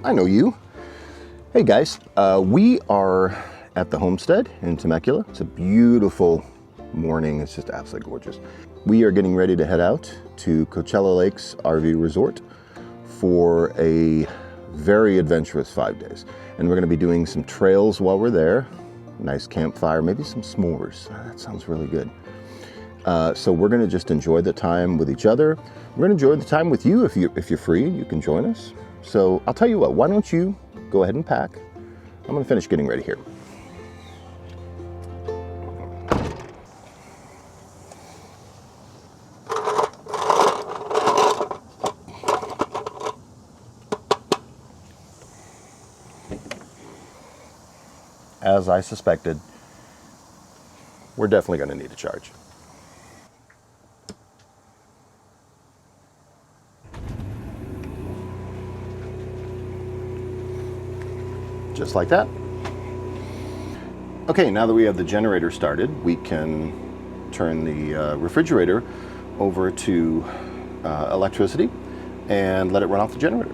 I know you. Hey guys, we are at the homestead in Temecula. It's a beautiful morning. It's just absolutely gorgeous. We are getting ready to head out to Coachella Lakes RV Resort for a very adventurous 5 days. And we're gonna be doing some trails while we're there. Nice campfire, maybe some s'mores. That sounds really good. So we're gonna just enjoy the time with each other. We're gonna enjoy the time with you. If you're free, you can join us. So I'll tell you what, why don't you go ahead and pack. I'm gonna finish getting ready here. As I suspected, we're definitely gonna need a charge. Just like that. Okay, now that we have the generator started, we can turn the refrigerator over to electricity and let it run off the generator.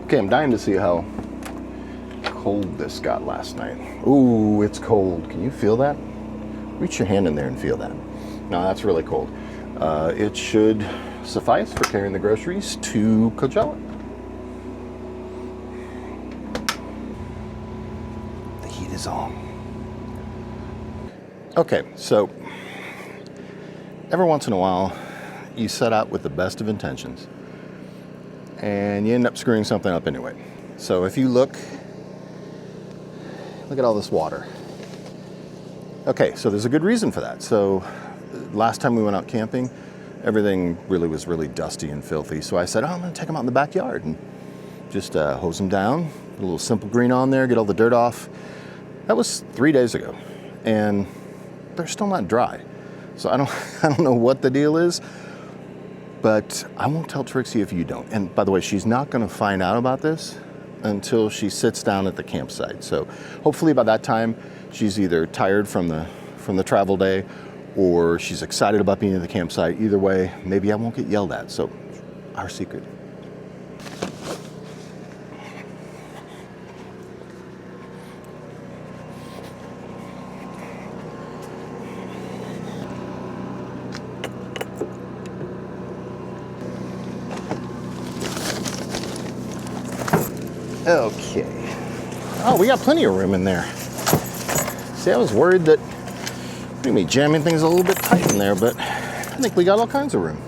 Okay, I'm dying to see how cold this got last night. Ooh, it's cold. Can you feel that? Reach your hand in there and feel that. No, that's really cold. It should suffice for carrying the groceries to Coachella. Is on. Okay, so every once in a while you set out with the best of intentions and you end up screwing something up anyway. So if you look at all this water. Okay, so there's a good reason for that. So last time we went out camping, everything was really dusty and filthy. So I said, I'm gonna take them out in the backyard and just hose them down, put a little Simple Green on there, get all the dirt off. That was 3 days ago, and they're still not dry. So I don't know what the deal is, but I won't tell Trixie if you don't. And by the way, she's not gonna find out about this until she sits down at the campsite. So hopefully by that time, she's either tired from the travel day or she's excited about being at the campsite. Either way, maybe I won't get yelled at. So our secret. Okay. Oh, we got plenty of room in there. See, I was worried that we're gonna be jamming things a little bit tight in there, but I think we got all kinds of room.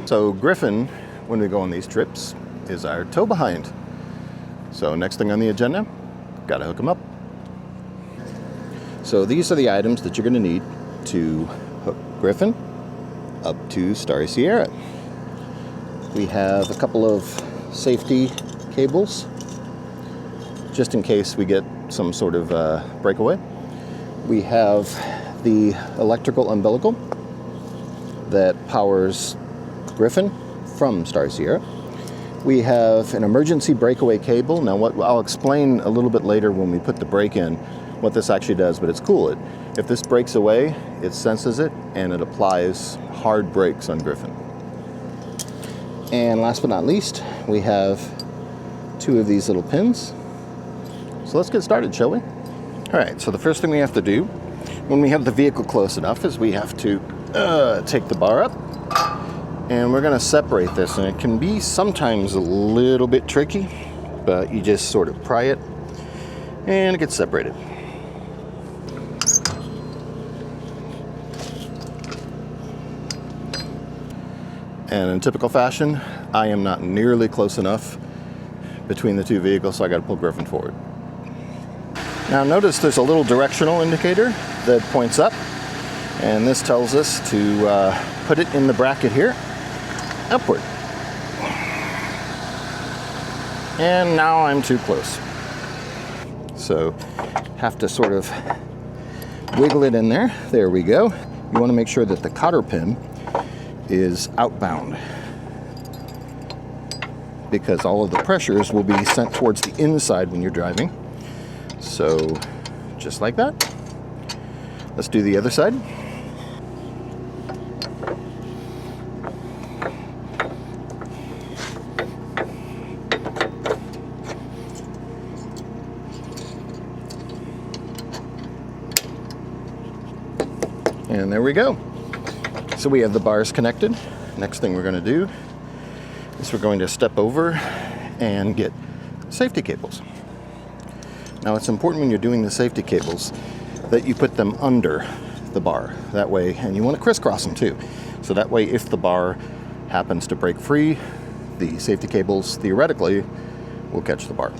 So Griffin, when we go on these trips, is our tow behind. So next thing on the agenda, gotta hook them up. So these are the items that you're gonna need to hook Griffin up to Starry Sierra. We have a couple of safety cables, just in case we get some sort of breakaway. We have the electrical umbilical that powers Griffin from Starry Sierra. We have an emergency breakaway cable. Now what I'll explain a little bit later when we put the brake in what this actually does, but it's cool. If this breaks away, it senses it and it applies hard brakes on Griffin. And last but not least, we have 2 of these little pins. So let's get started, shall we? All right, so the first thing we have to do when we have the vehicle close enough is we have to take the bar up. And we're gonna separate this, and it can be sometimes a little bit tricky, but you just sort of pry it and it gets separated. And in typical fashion, I am not nearly close enough between the 2 vehicles, so I gotta pull Griffin forward. Now notice there's a little directional indicator that points up, and this tells us to put it in the bracket here. Upward. And now I'm too close. So have to sort of wiggle it in there. There we go. You want to make sure that the cotter pin is outbound, because all of the pressures will be sent towards the inside when you're driving. So just like that. Let's do the other side. And there we go. So we have the bars connected. Next thing we're going to do is we're going to step over and get safety cables. Now it's important when you're doing the safety cables that you put them under the bar. That way, and you want to crisscross them too. So that way, if the bar happens to break free, the safety cables theoretically will catch the bar.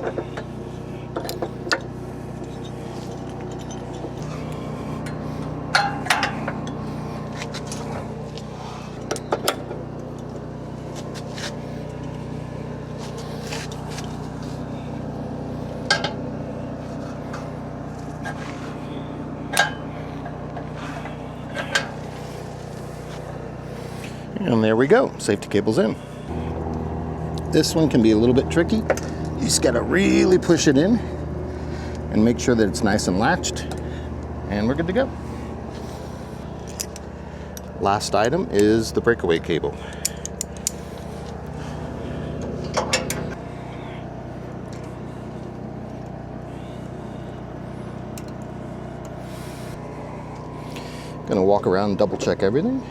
And there we go, safety cable's in. This one can be a little bit tricky. You just gotta really push it in and make sure that it's nice and latched, and we're good to go. Last item is the breakaway cable. Gonna walk around and double check everything.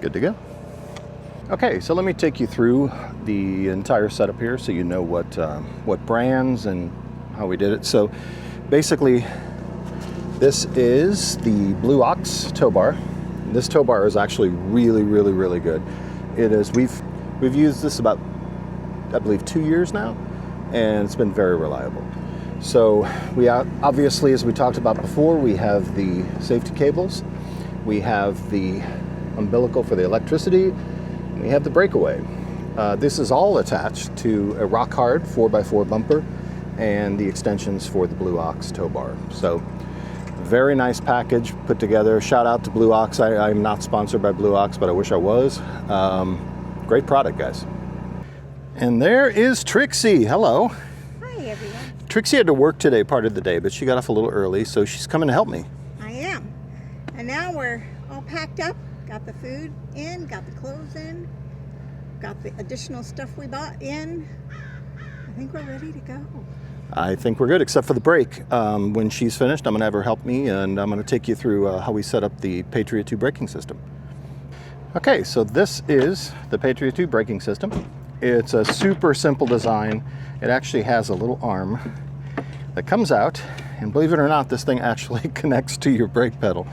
Good to go. Okay, so let me take you through the entire setup here so you know what brands and how we did it. So basically, this is the Blue Ox tow bar. This tow bar is actually really good. It is, we've used this about, I believe, 2 years now, and it's been very reliable. So we obviously, as we talked about before, we have the safety cables, we have the umbilical for the electricity, and we have the breakaway. This is all attached to a rock hard 4x4 bumper and the extensions for the Blue Ox tow bar. So very nice package put together. Shout out to Blue Ox. I'm not sponsored by Blue Ox, but I wish I was. Great product, guys. And there is Trixie. Hello. Hi, everyone. Trixie had to work today part of the day, but she got off a little early, so she's coming to help me. I am. And now we're all packed up. Got the food in, got the clothes in, got the additional stuff we bought in. I think we're ready to go. I think we're good, except for the brake. When she's finished, I'm going to have her help me, and I'm going to take you through how we set up the Patriot 2 braking system. Okay, so this is the Patriot 2 braking system. It's a super simple design. It actually has a little arm that comes out, and believe it or not, this thing actually connects to your brake pedal.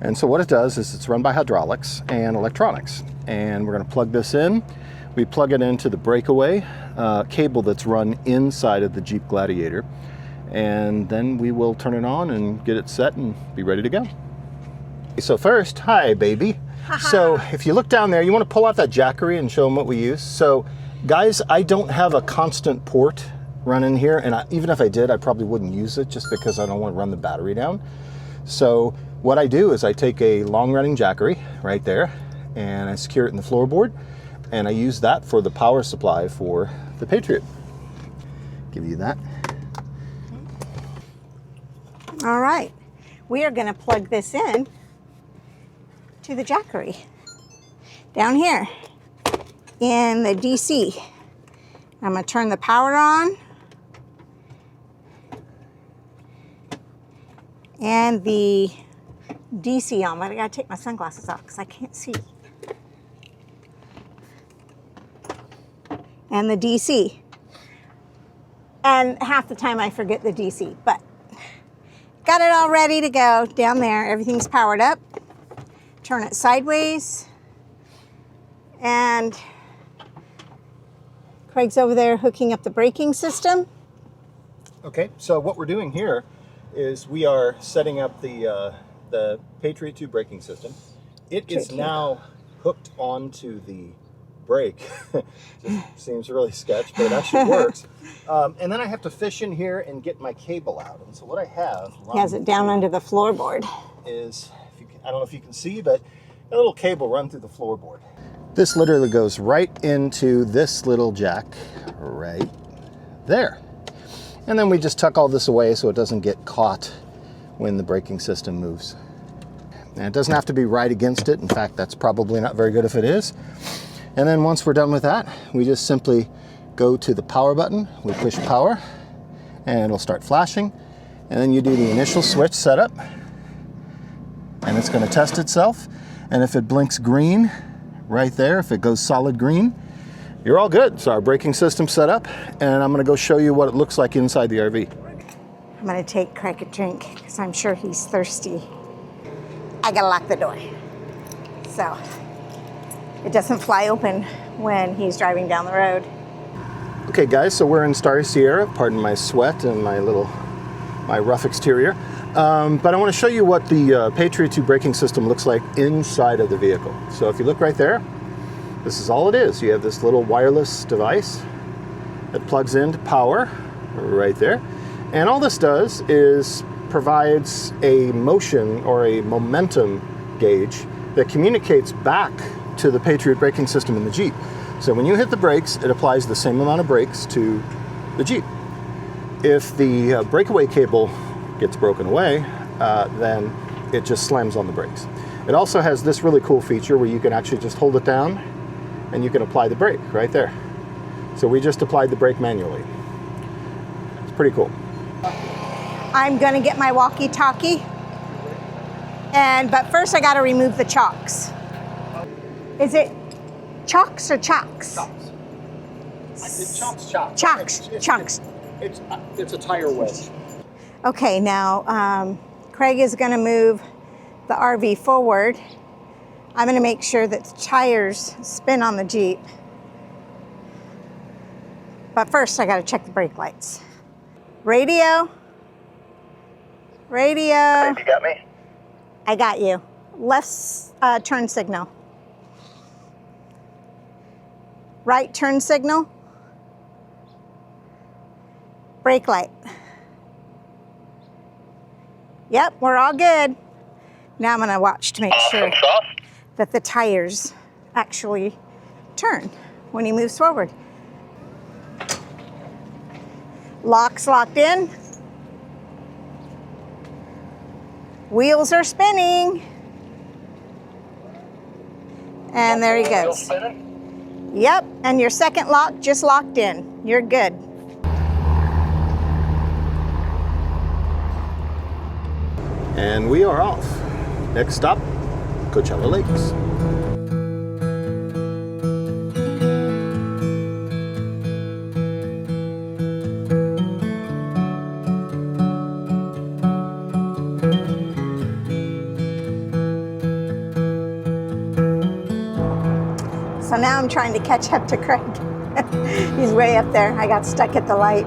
And so what it does is it's run by hydraulics and electronics. And we're going to plug this in. We plug it into the breakaway cable that's run inside of the Jeep Gladiator. And then we will turn it on and get it set and be ready to go. So first, hi baby. So if you look down there, you want to pull out that jackery and show them what we use. So guys, I don't have a constant port running here. And even if I did, I probably wouldn't use it just because I don't want to run the battery down. So what I do is I take a long running jackery right there and I secure it in the floorboard, and I use that for the power supply for the Patriot. Give you that. All right. We are going to plug this in to the jackery down here in the DC. I'm going to turn the power on. And the DC on, but I gotta take my sunglasses off because I can't see. And the DC. And half the time I forget the DC, but got it all ready to go down there. Everything's powered up. Turn it sideways. And Craig's over there hooking up the braking system. Okay, so what we're doing here is we are setting up the Patriot 2 braking system. It is now hooked onto the brake. Just seems really sketch, but it actually works. And then I have to fish in here and get my cable out. And so what I have... He has it down under the floorboard. Is, I don't know if you can see, but a little cable run through the floorboard. This literally goes right into this little jack right there. And then we just tuck all this away so it doesn't get caught when the braking system moves. And it doesn't have to be right against it. In fact, that's probably not very good if it is. And then once we're done with that, we just simply go to the power button, we push power, and it'll start flashing. And then you do the initial switch setup, and it's going to test itself. And if it blinks green right there, if it goes solid green, you're all good. So our braking system's set up, and I'm going to go show you what it looks like inside the RV. I'm going to take Craig a drink because I'm sure he's thirsty. I got to lock the door so it doesn't fly open when he's driving down the road. Okay guys, so we're in Starry Sierra. Pardon my sweat and my rough exterior. But I want to show you what the Patriot 2 braking system looks like inside of the vehicle. So if you look right there, this is all it is. You have this little wireless device that plugs into power right there. And all this does is provides a motion or a momentum gauge that communicates back to the Patriot braking system in the Jeep. So when you hit the brakes, it applies the same amount of brakes to the Jeep. If the breakaway cable gets broken away, then it just slams on the brakes. It also has this really cool feature where you can actually just hold it down and you can apply the brake right there. So we just applied the brake manually. It's pretty cool. I'm gonna get my walkie-talkie, but first I gotta remove the chocks. Is it chocks or chocks? Chocks. It's chocks. Chocks. It's a tire wedge. Okay, now Craig is gonna move the RV forward. I'm gonna make sure that the tires spin on the Jeep. But first I gotta check the brake lights. Radio. Radio. You got me? I got you. Left turn signal. Right turn signal. Brake light. Yep, we're all good. Now I'm gonna watch to make sure that the tires actually turn when he moves forward. Lock's locked in. Wheels are spinning. And there he goes. Yep, and your second lock just locked in. You're good. And we are off. Next stop, Coachella Lakes. So now I'm trying to catch up to Craig. He's way up there. I got stuck at the light.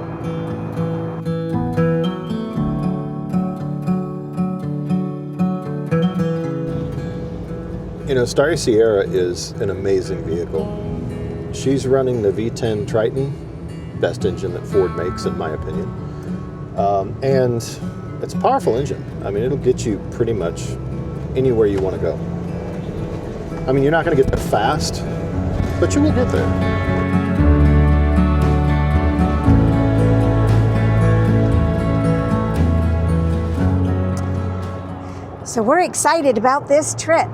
You know, Starry Sierra is an amazing vehicle. She's running the V10 Triton, best engine that Ford makes, in my opinion. And it's a powerful engine. I mean, it'll get you pretty much anywhere you want to go. I mean, you're not going to get there fast, but you will get there. So we're excited about this trip.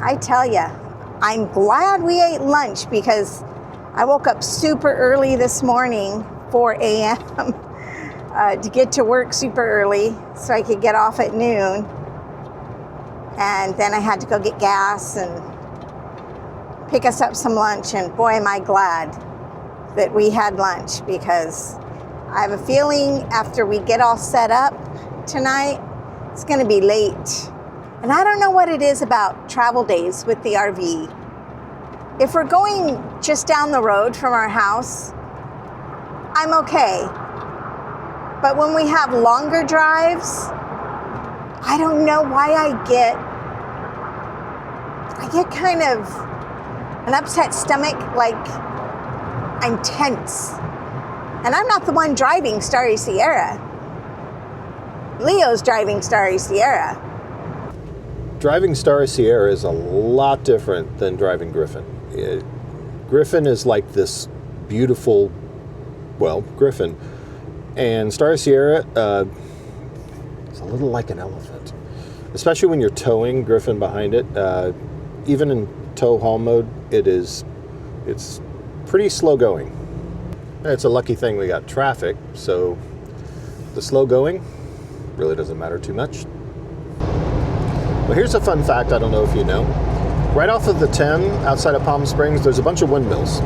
I tell you, I'm glad we ate lunch because I woke up super early this morning, 4 a.m., to get to work super early so I could get off at noon. And then I had to go get gas and pick us up some lunch. And boy, am I glad that we had lunch, because I have a feeling after we get all set up tonight, it's going to be late. And I don't know what it is about travel days with the RV. If we're going just down the road from our house, I'm okay. But when we have longer drives, I don't know why I get kind of an upset stomach, like I'm tense. And I'm not the one driving Starry Sierra. Leo's driving Starry Sierra. Driving Starry Sierra is a lot different than driving Griffin. Griffin is like this beautiful, well, Griffin. And Starry Sierra is a little like an elephant. Especially when you're towing Griffin behind it. Even in tow haul mode, it's pretty slow going. It's a lucky thing we got traffic, so the slow going really doesn't matter too much. Well, here's a fun fact I don't know if you know. Right off of the 10 outside of Palm Springs, there's a bunch of windmills.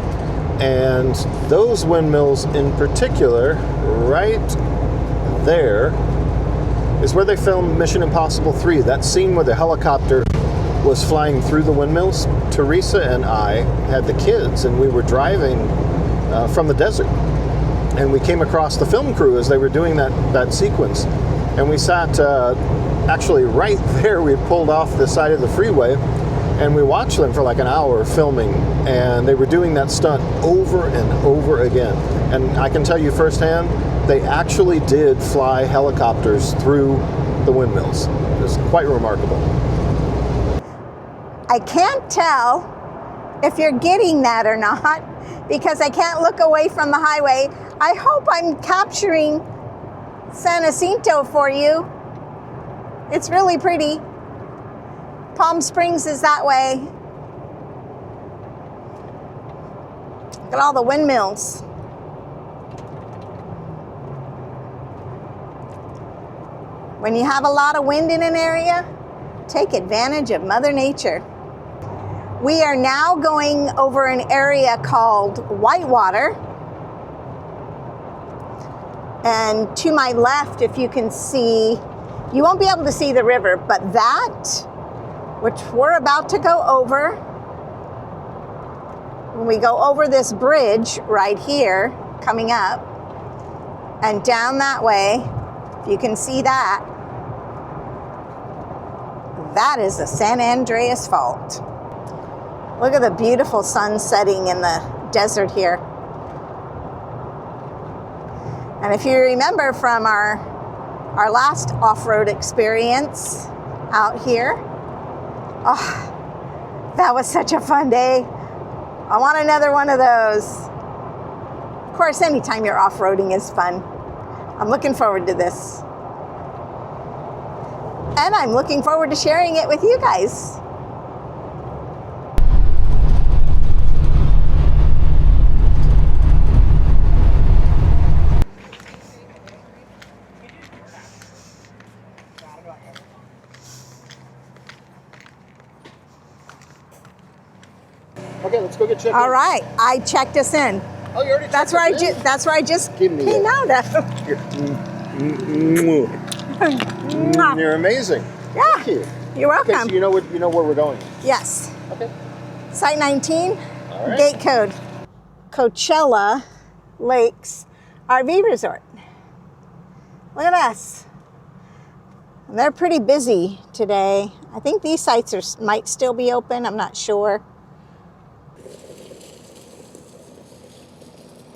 And those windmills in particular, right there, is where they filmed Mission Impossible 3. That scene where the helicopter was flying through the windmills. Teresa and I had the kids, and we were driving from the desert, and we came across the film crew as they were doing that sequence, and we sat actually right there. We pulled off the side of the freeway, and we watched them for like an hour filming, and they were doing that stunt over and over again. And I can tell you firsthand, they actually did fly helicopters through the windmills. It was quite remarkable. I can't tell if you're getting that or not, because I can't look away from the highway. I hope I'm capturing San Jacinto for you. It's really pretty. Palm Springs is that way. Look at all the windmills. When you have a lot of wind in an area, take advantage of Mother Nature. We are now going over an area called Whitewater. And to my left, if you can see, you won't be able to see the river, but that, which we're about to go over, when we go over this bridge right here, coming up, and down that way, if you can see that, that is the San Andreas Fault. Look at the beautiful sun setting in the desert here. And if you remember from our last off-road experience out here, oh, that was such a fun day. I want another one of those. Of course, anytime you're off-roading is fun. I'm looking forward to this. And I'm looking forward to sharing it with you guys. Okay, let's go get checked All in. right, I checked us in. Oh, you already That's checked where us in? that's where I just Give me came that. out of. You're amazing. Yeah, Thank you. you're welcome. Okay, so you know where we're going. Yes. Okay. Site 19, All right. gate code. Coachella Lakes RV Resort. Look at us. And they're pretty busy today. I think these sites might still be open. I'm not sure.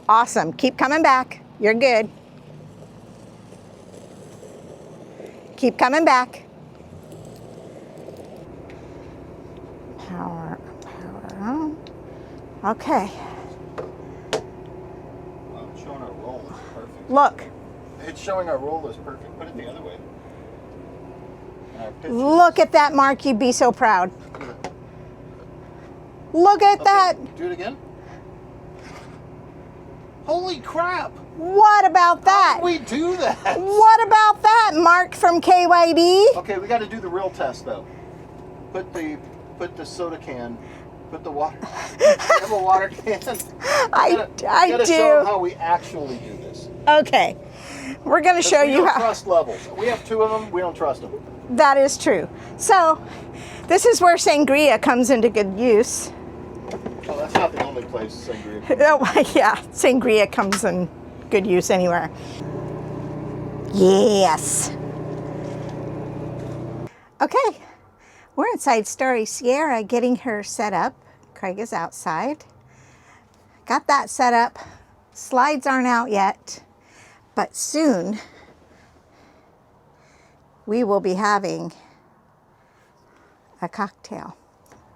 Awesome. Keep coming back. You're good. Keep coming back. Power on. Okay. Well, it's showing our roll is perfect. Look. It's showing our roll is perfect. Put it the other way. Look at that, Mark. You'd be so proud. Look at that. Do it again. Holy crap! What about that? How did we do that? What about that, Mark from KYD? Okay, we got to do the real test though. Put the soda can. Put the water. You have a water can. I gotta do. show them how we actually do this. Okay. We're going to show We you don't how. trust levels. We have 2 of them. We don't trust them. That is true. So, this is where sangria comes into good use. Oh, that's not the only place sangria. Oh, yeah, sangria comes in good use anywhere. Yes. Okay, we're inside Starry Sierra getting her set up. Craig is outside. Got that set up. Slides aren't out yet, but soon we will be having a cocktail.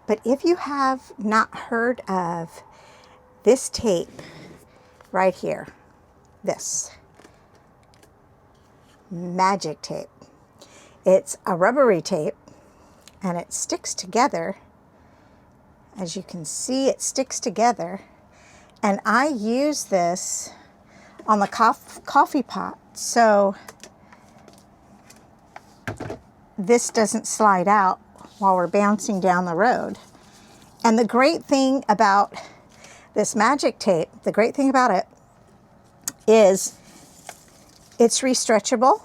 But if you have not heard of this tape right here, this magic tape, it's a rubbery tape and it sticks together. As you can see, it sticks together. And I use this on the coffee pot, so this doesn't slide out while we're bouncing down the road. And the great thing about this magic tape, the great thing about it is it's restretchable.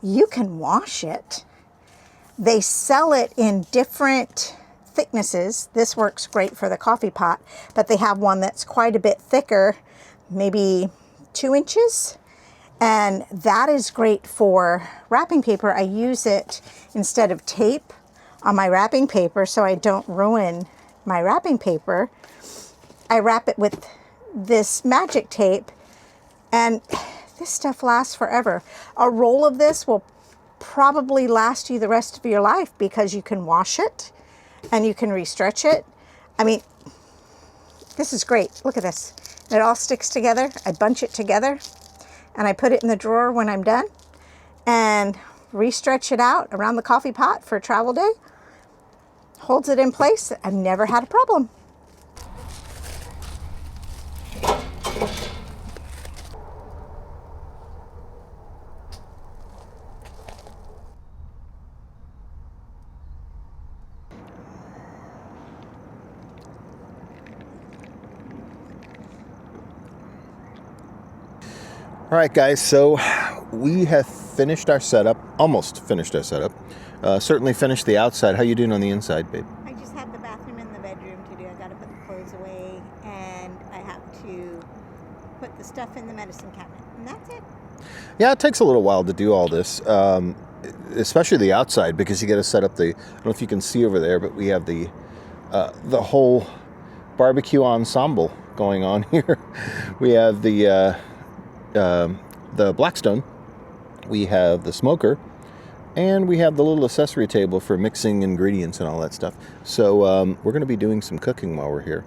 You can wash it. They sell it in different thicknesses. This works great for the coffee pot, but they have one that's quite a bit thicker, maybe 2 inches. And that is great for wrapping paper. I use it instead of tape on my wrapping paper so I don't ruin my wrapping paper. I wrap it with this magic tape, and this stuff lasts forever. A roll of this will probably last you the rest of your life because you can wash it and you can restretch it. I mean, this is great. Look at this. It all sticks together. I bunch it together and I put it in the drawer when I'm done and restretch it out around the coffee pot for a travel day. Holds it in place. I've never had a problem. All right, guys, so we have finished our setup, almost finished our setup. Certainly finished the outside. How you doing on the inside, babe? I just have the bathroom and the bedroom to do. I got to put the clothes away and I have to put the stuff in the medicine cabinet, and that's it. Yeah, it takes a little while to do all this, especially the outside, because you got to set up the, I don't know if you can see over there, but we have the whole barbecue ensemble going on here. We have the Blackstone, we have the smoker, and we have the little accessory table for mixing ingredients and all that stuff. So we're going to be doing some cooking while we're here.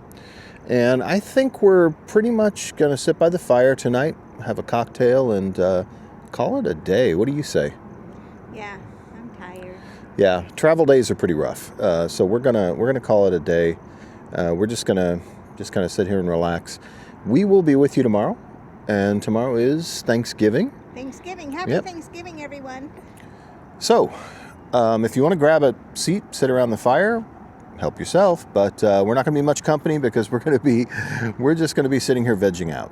And I think we're pretty much going to sit by the fire tonight, have a cocktail, and call it a day. What do you say? Yeah, I'm tired. Yeah, travel days are pretty rough. So we're gonna call it a day. We're just gonna kind of sit here and relax. We will be with you tomorrow. And tomorrow is Thanksgiving. Happy Thanksgiving, everyone. So, if you want to grab a seat, sit around the fire, help yourself. But we're not going to be much company because we're just going to be sitting here vegging out.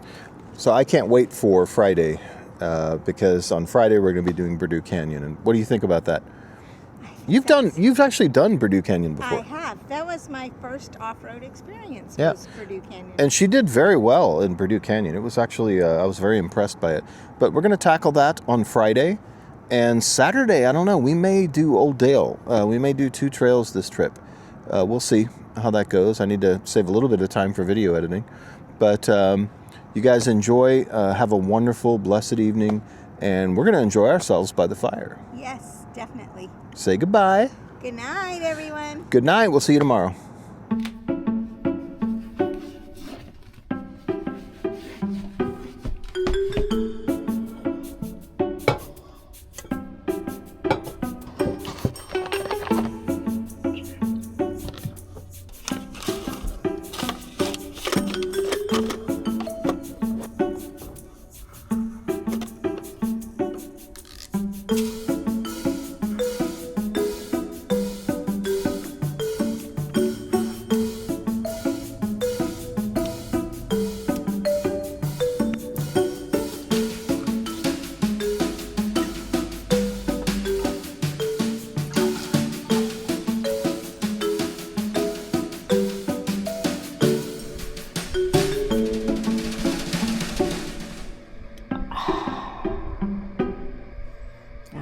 So I can't wait for Friday because on Friday we're going to be doing Purdue Canyon. And what do you think about that? You've actually done Purdue Canyon before. I have. That was my first off-road experience. Yeah. Was Purdue Canyon. And she did very well in Purdue Canyon. It was actually, I was very impressed by it. But we're going to tackle that on Friday. And Saturday, I don't know, we may do Old Dale. We may do 2 trails this trip. We'll see how that goes. I need to save a little bit of time for video editing. But you guys enjoy. Have a wonderful, blessed evening. And we're going to enjoy ourselves by the fire. Yes, definitely. Say goodbye. Good night, everyone. Good night. We'll see you tomorrow.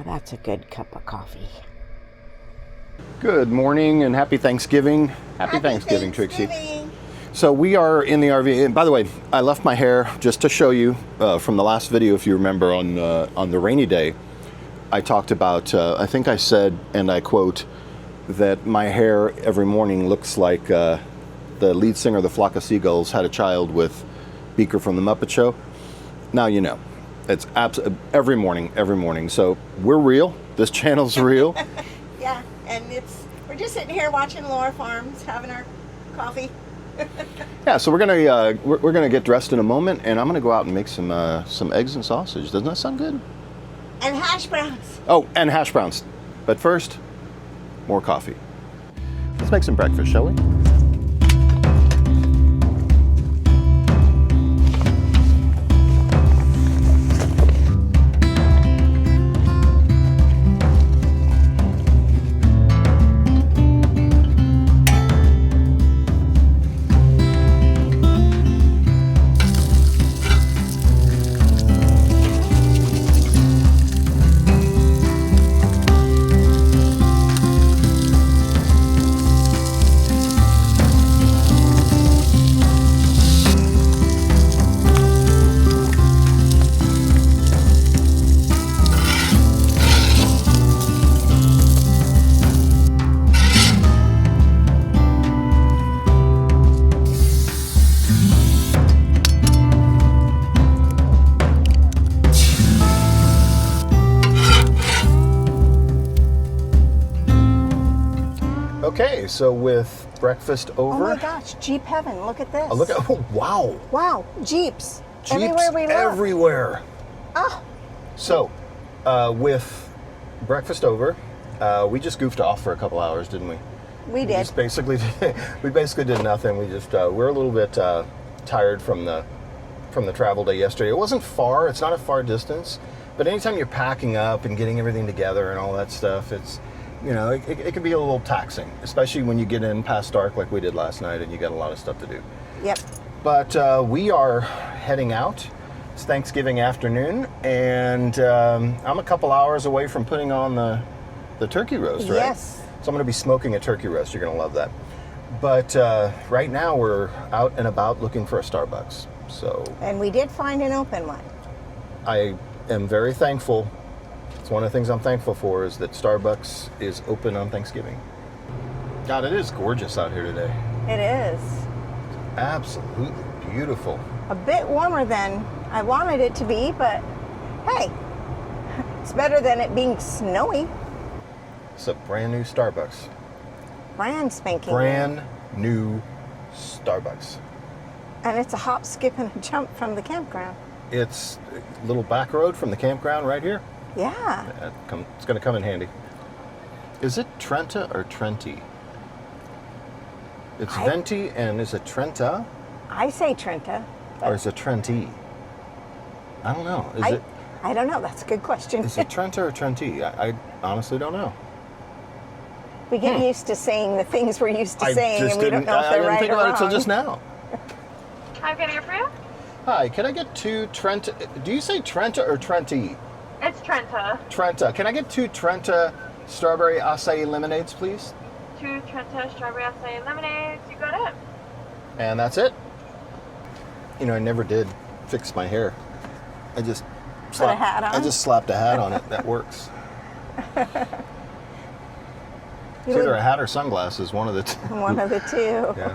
That's a good cup of coffee. Good morning and happy Thanksgiving. Happy Thanksgiving, Trixie. So we are in the RV. And by the way, I left my hair just to show you from the last video, if you remember, on the rainy day. I talked about, I think I said, and I quote, that my hair every morning looks like the lead singer of the Flock of Seagulls had a child with Beaker from the Muppet Show. Now you know. It's every morning. So we're real. This channel's real. Yeah, and we're just sitting here watching Laura Farms, having our coffee. Yeah, so we're gonna get dressed in a moment, and I'm gonna go out and make some eggs and sausage. Doesn't that sound good? And hash browns. Oh, and hash browns. But first, more coffee. Let's make some breakfast, shall we? Okay, so with breakfast over. Oh my gosh, Jeep heaven! Look at this. Look at, oh, wow. Wow, Jeeps. Jeeps everywhere we look. Everywhere. Oh. So, with breakfast over, we just goofed off for a couple hours, didn't we? We did. Just basically, we basically did nothing. We just we're a little bit tired from the travel day yesterday. It wasn't far. It's not a far distance, but anytime you're packing up and getting everything together and all that stuff, it's, you know, it can be a little taxing, especially when you get in past dark like we did last night and you got a lot of stuff to do. Yep. But we are heading out. It's Thanksgiving afternoon, and I'm a couple hours away from putting on the turkey roast, right? Yes. So I'm going to be smoking a turkey roast. You're going to love that. But right now we're out and about looking for a Starbucks. So. And we did find an open one. I am very thankful. It's one of the things I'm thankful for is that Starbucks is open on Thanksgiving. God, it is gorgeous out here today. It is. Absolutely beautiful. A bit warmer than I wanted it to be, but hey, it's better than it being snowy. It's a brand new Starbucks. Brand spanking. Brand new Starbucks. And it's a hop, skip, and a jump from the campground. It's a little back road from the campground right here. Yeah. It's going to come in handy. Is it Trenta or Trenti? It's Venti, and is it Trenta? I say Trenta. Or is it Trenti? I don't know. I don't know. That's a good question. Is it Trenta or Trenti? I honestly don't know. We get used to saying the things we're used to saying, and we don't know if they're right or wrong. I didn't think about it until just now. I'm getting it for you. Hi, can I get 2 Trenta? Do you say Trenta or Trenti? It's Trenta. Trenta. Can I get 2 Trenta strawberry acai lemonades, please? 2 Trenta strawberry acai lemonades. You got it. And that's it. You know, I never did fix my hair. I just put a hat on. I just slapped a hat on it. That works. It's either a hat or sunglasses, one of the two. One of the two. Yeah.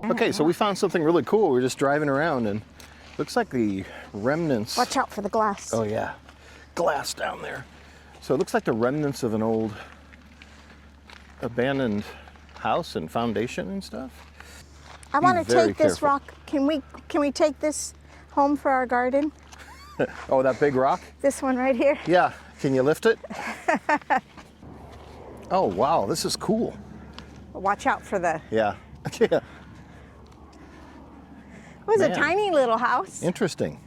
Okay, so we found something really cool. We're just driving around and looks like the remnants. Watch out for the glass. Oh yeah, glass down there. So it looks like the remnants of an old abandoned house and foundation and stuff. I want to take this rock. Can we take this home for our garden? Oh, that big rock? This one right here? Yeah. Can you lift it? Oh wow, this is cool. Watch out for the. Yeah. Yeah. It was a tiny little house. Interesting.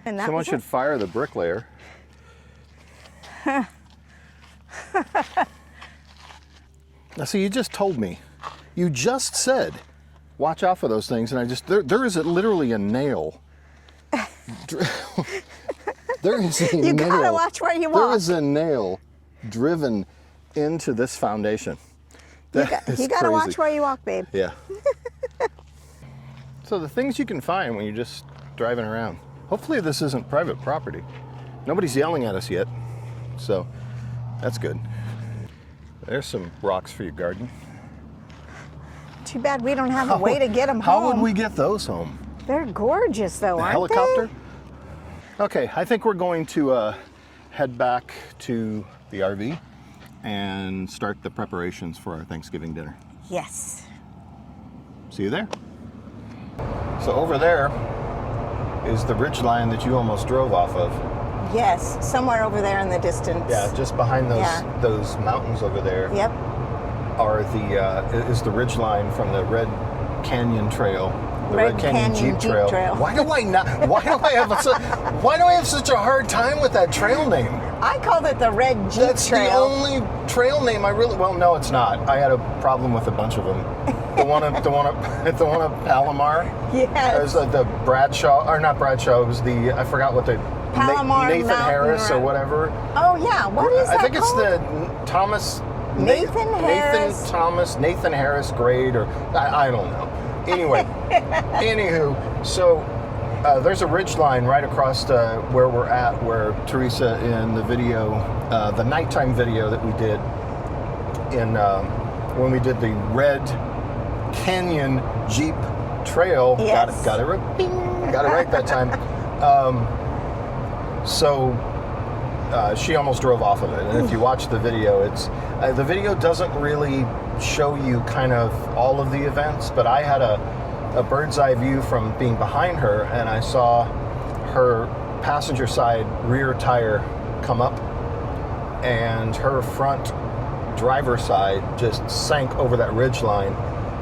And that Someone should fire the bricklayer. Now, see, you just told me. You just said, watch out for those things, and I just, there is literally a nail. There is a nail. You gotta watch where you walk. There is a nail driven into this foundation. You gotta watch where you walk, babe. Yeah. So the things you can find when you're just driving around. Hopefully this isn't private property. Nobody's yelling at us yet, so that's good. There's some rocks for your garden. Too bad we don't have a way to get them home. How would we get those home? They're gorgeous, though, The aren't helicopter? they? Okay, I think we're going to head back to the RV and start the preparations for our Thanksgiving dinner. Yes. See you there. So over there is the ridge line that you almost drove off of. Yes, somewhere over there in the distance. Yeah, just behind those Yeah. those mountains over there. Yep. Are is the ridge line from the Red Canyon Trail, the Red Canyon Jeep Trail. Why do I have such a hard time with that trail name? I called it the Red Jeep That's Trail. the only trail name I really. Well, no, it's not. I had a problem with a bunch of them. The one at Palomar. Yes. It was the Bradshaw, or not Bradshaw. It was the, I forgot what the Palomar Nathan Mountain Harris or Road. whatever. Oh yeah, what is that I think it's called? the Thomas. Nathan Harris. Nathan Harris grade, or I don't know. Anyway, anywho, so there's a ridge line right across where we're at, where Teresa in the video, the nighttime video that we did in when we did the Red Canyon Jeep Trail. Yes. Got it right. Bing, got it right that time. She almost drove off of it, and if you watch the video, the video doesn't really show you kind of all of the events, but I had a bird's eye view from being behind her, and I saw her passenger side rear tire come up, and her front driver's side just sank over that ridge line,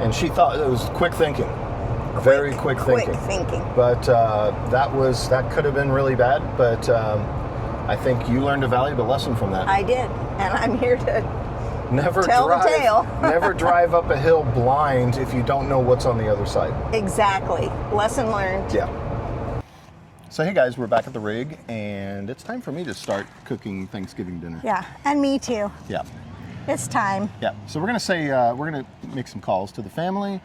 and she thought it was quick thinking. Very quick thinking. But that could have been really bad, but I think you learned a valuable lesson from that. I did, and I'm here to Never tell the tale. Never drive up a hill blind if you don't know what's on the other side. Exactly. Lesson learned. Yeah. So hey guys, we're back at the rig, and it's time for me to start cooking Thanksgiving dinner. Yeah, and me too. Yeah. It's time. Yeah. So we're gonna make some calls to the family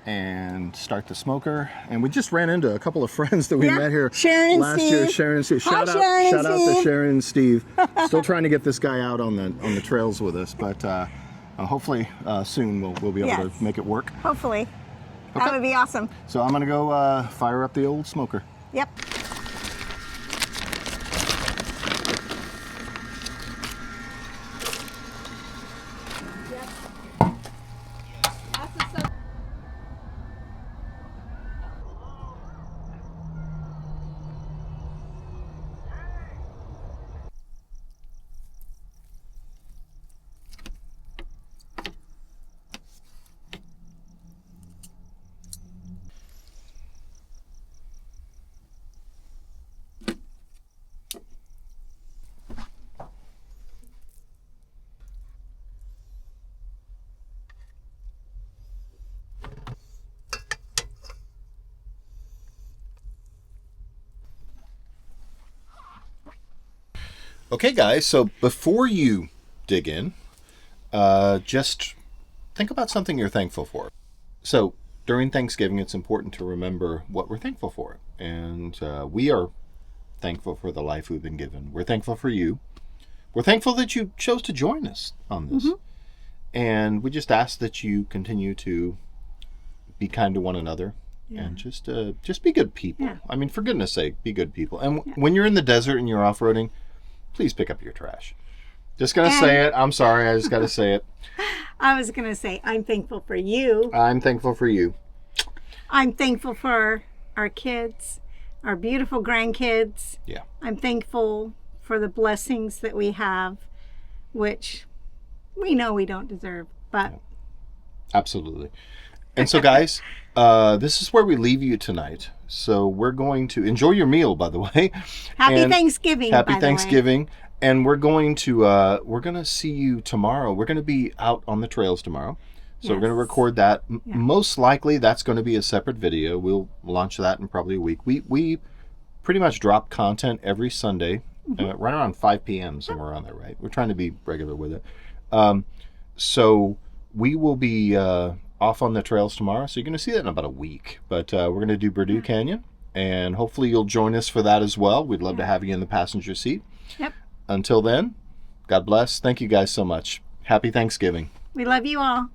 and start the smoker. And we just ran into a couple of friends that we met here Sharon and last Steve. year. Sharon and Steve. Hi, Shout Sharon out and to Steve. Sharon and Steve. Still trying to get this guy out on the trails with us, but hopefully soon we'll be able to make it work. Hopefully. Okay. That would be awesome. So I'm gonna go fire up the old smoker. Yep. Okay, guys, so before you dig in, just think about something you're thankful for. So during Thanksgiving, it's important to remember what we're thankful for. And we are thankful for the life we've been given. We're thankful for you. We're thankful that you chose to join us on this. Mm-hmm. And we just ask that you continue to be kind to one another. Yeah. And just be good people. Yeah. I mean, for goodness sake, be good people. And when you're in the desert and you're off-roading, please pick up your trash. Just going to say it. I'm sorry. I just got to say it. I was going to say, I'm thankful for you. I'm thankful for you. I'm thankful for our kids, our beautiful grandkids. Yeah. I'm thankful for the blessings that we have, which we know we don't deserve, but. Yeah. Absolutely. And so, guys, this is where we leave you tonight. So we're going to enjoy your meal, by the way. Happy Thanksgiving. Happy Thanksgiving. And we're going to see you tomorrow. We're going to be out on the trails tomorrow. So we're going to record that. Most likely that's going to be a separate video. We'll launch that in probably a week. We pretty much drop content every Sunday, right around 5 p.m. somewhere around there, right? We're trying to be regular with it. So we will be off on the trails tomorrow. So you're going to see that in about a week. But we're going to do Purdue Canyon, and hopefully you'll join us for that as well. We'd love to have you in the passenger seat. Yep. Until then, God bless. Thank you guys so much. Happy Thanksgiving. We love you all.